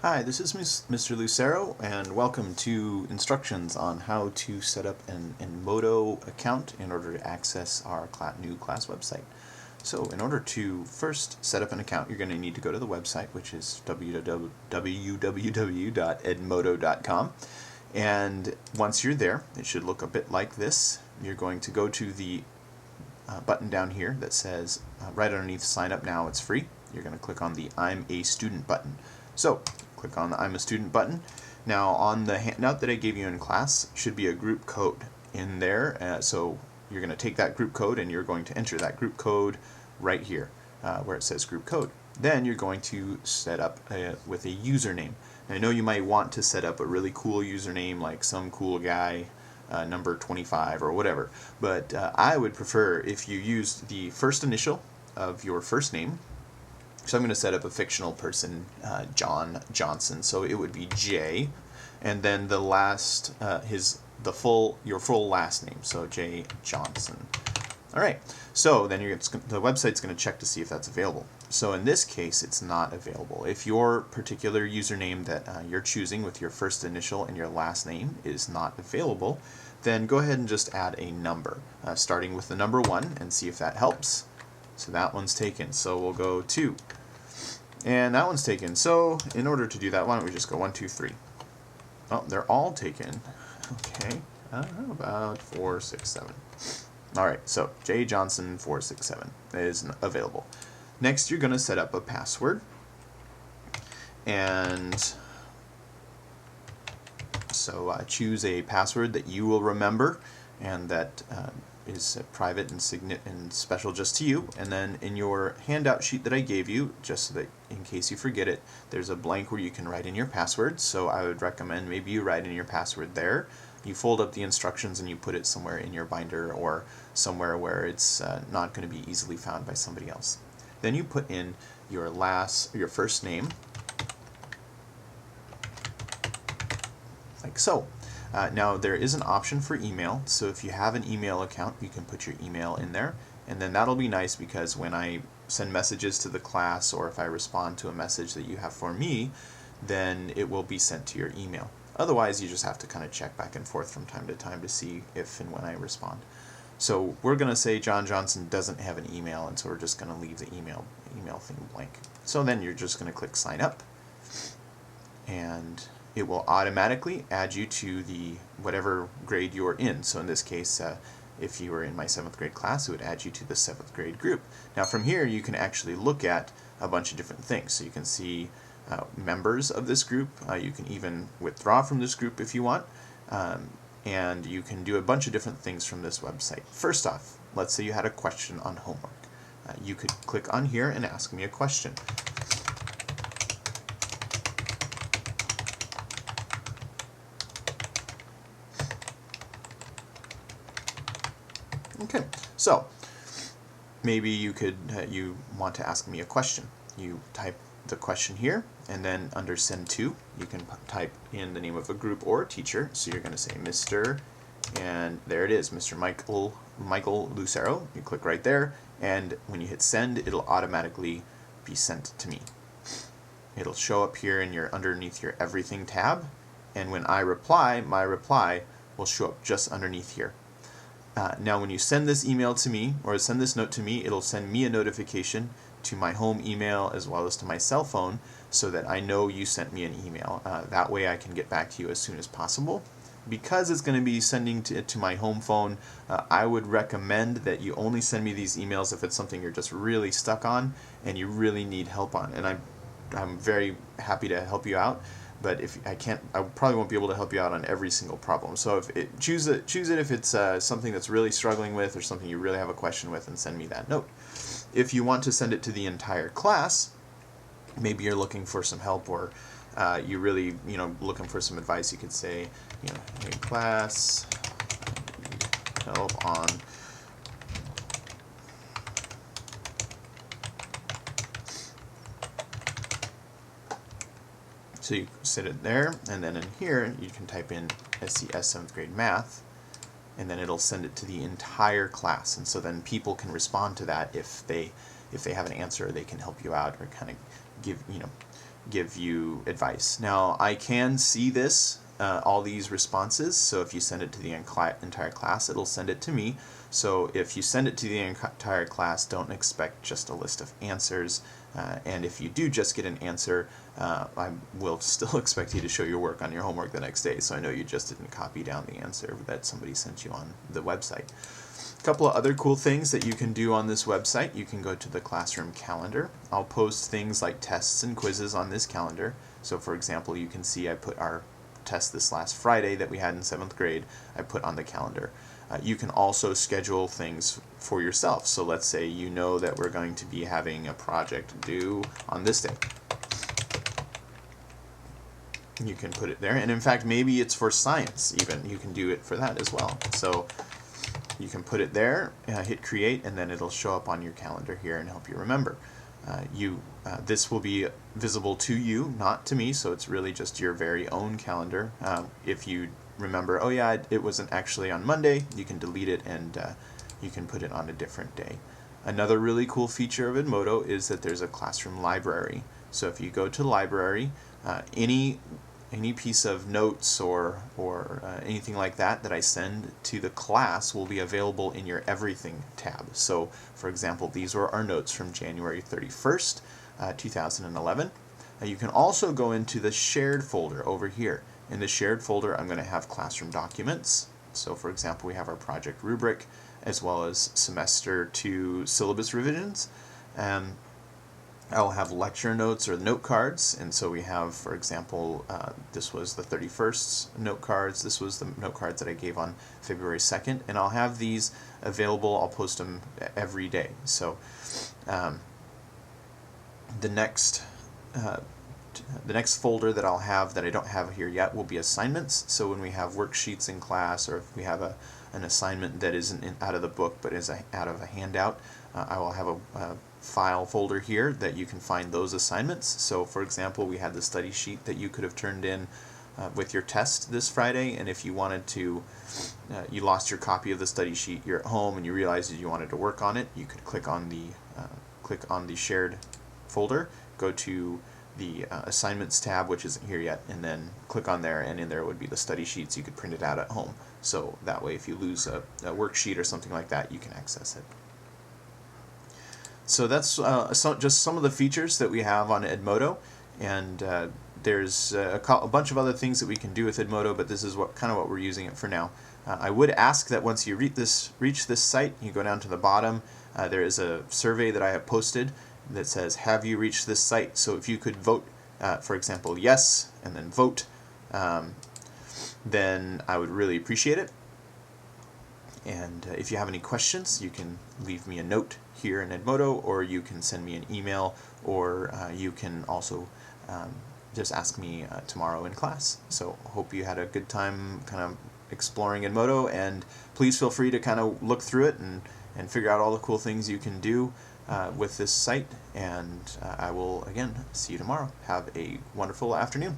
Hi, this is Mr. Lucero, and welcome to instructions on how to set up an Edmodo account in order to access our new class website. So in order to first set up an account, you're going to need to go to the website, which is www.edmodo.com. And once you're there, it should look a bit like this. You're going to go to the button down here that says, right underneath Sign Up Now, it's free. You're going to click on the I'm a Student button. So, click on the I'm a Student button. Now, on the handout that I gave you in class should be a group code in there. So, you're going to take that group code and you're going to enter that group code right here where it says group code. Then you're going to set up with a username. Now, I know you might want to set up a really cool username like some cool guy, number 25 or whatever, but I would prefer if you used the first initial of your first name. So I'm going to set up a fictional person, John Johnson. So it would be J, and then the last, your full last name. So J Johnson. All right. So then the website's going to check to see if that's available. So in this case, it's not available. If your particular username that you're choosing with your first initial and your last name is not available, then go ahead and just add a number, starting with the number 1, and see if that helps. So that one's taken. So we'll go 2. And that one's taken. So in order to do that, why don't we just go 1, 2, 3. Oh, they're all taken. Okay. How about 4, 6, 7? All right. So J Johnson 467 is available. Next, you're going to set up a password. And so choose a password that you will remember and that is private and special just to you. And then in your handout sheet that I gave you, just so that in case you forget it, there's a blank where you can write in your password. So I would recommend maybe you write in your password there. You fold up the instructions and you put it somewhere in your binder or somewhere where it's not going to be easily found by somebody else. Then you put in your first name, like so. Now there is an option for email, so if you have an email account, you can put your email in there, and then that'll be nice because when I send messages to the class or if I respond to a message that you have for me, then it will be sent to your email. Otherwise, you just have to kind of check back and forth from time to time to see if and when I respond. So we're going to say John Johnson doesn't have an email, and so we're just going to leave the email thing blank. So then you're just going to click Sign Up, and it will automatically add you to the whatever grade you're in. So in this case, if you were in my 7th grade class, it would add you to the 7th grade group. Now from here, you can actually look at a bunch of different things. So you can see members of this group. You can even withdraw from this group if you want. And you can do a bunch of different things from this website. First off, let's say you had a question on homework. You could click on here and ask me a question. Okay, so maybe you want to ask me a question. You type the question here, and then under Send To, you can type in the name of a group or a teacher. So you're going to say Mr. and there it is, Mr. Michael Lucero. You click right there, and when you hit Send, it'll automatically be sent to me. It'll show up here in underneath your Everything tab, and when I reply, my reply will show up just underneath here. Now when you send this email to me, or send this note to me, it'll send me a notification to my home email as well as to my cell phone so that I know you sent me an email. That way I can get back to you as soon as possible. Because it's going to be sending to my home phone, I would recommend that you only send me these emails if it's something you're just really stuck on and you really need help on. And I'm very happy to help you out. But if I can't, I probably won't be able to help you out on every single problem. So choose it if it's something that's really struggling with or something you really have a question with, and send me that note. If you want to send it to the entire class, maybe you're looking for some help, or you really looking for some advice. You could say, hey class, help on So you set it there, and then in here you can type in SCS 7th grade math, and then it'll send it to the entire class. And so then people can respond to that if they have an answer, they can help you out or kind of give give you advice. Now, I can see this, all these responses, so if you send it to the entire class, it'll send it to me. So if you send it to the entire class, don't expect just a list of answers. And if you do just get an answer, I will still expect you to show your work on your homework the next day, so I know you just didn't copy down the answer that somebody sent you on the website. A couple of other cool things that you can do on this website. You can go to the classroom calendar. I'll post things like tests and quizzes on this calendar. So for example, you can see I put our test this last Friday that we had in 7th grade, I put on the calendar. You can also schedule things for yourself. So let's say you know that we're going to be having a project due on this day. You can put it there, and in fact maybe it's for science even. You can do it for that as well. So you can put it there, hit create, and then it'll show up on your calendar here and help you remember. This will be visible to you, not to me, so it's really just your very own calendar. If you remember, oh yeah, it wasn't actually on Monday, you can delete it and you can put it on a different day. Another really cool feature of Edmodo is that there's a classroom library. So if you go to library, any piece of notes or anything like that I send to the class will be available in your Everything tab. So for example, these were our notes from January 31st, 2011. You can also go into the shared folder over here. In the shared folder, I'm going to have classroom documents. So for example, we have our project rubric as well as semester 2 syllabus revisions. I'll have lecture notes or note cards, and so we have, for example, this was the 31st's note cards, this was the note cards that I gave on February 2nd, and I'll have these available. I'll post them every day. So the next folder that I'll have that I don't have here yet will be assignments. So when we have worksheets in class, or if we have an assignment that isn't out of the book but is out of a handout, I will have a file folder here that you can find those assignments. So for example, we had the study sheet that you could have turned in with your test this Friday, and if you wanted to, you lost your copy of the study sheet, you're at home and you realized that you wanted to work on it, you could click on the shared folder, go to the assignments tab, which isn't here yet, and then click on there, and in there would be the study sheets. You could print it out at home, so that way if you lose a worksheet or something like that, you can access it. So that's just some of the features that we have on Edmodo, and there's a bunch of other things that we can do with Edmodo, but this is kind of what we're using it for now. I would ask that once you reach this site, you go down to the bottom, there is a survey that I have posted that says, have you reached this site? So if you could vote, for example, yes, and then vote, then I would really appreciate it. And if you have any questions, you can leave me a note here in Edmodo, or you can send me an email, or you can also just ask me tomorrow in class. So hope you had a good time kind of exploring Edmodo, and please feel free to kind of look through it and figure out all the cool things you can do with this site, and I will again see you tomorrow. Have a wonderful afternoon.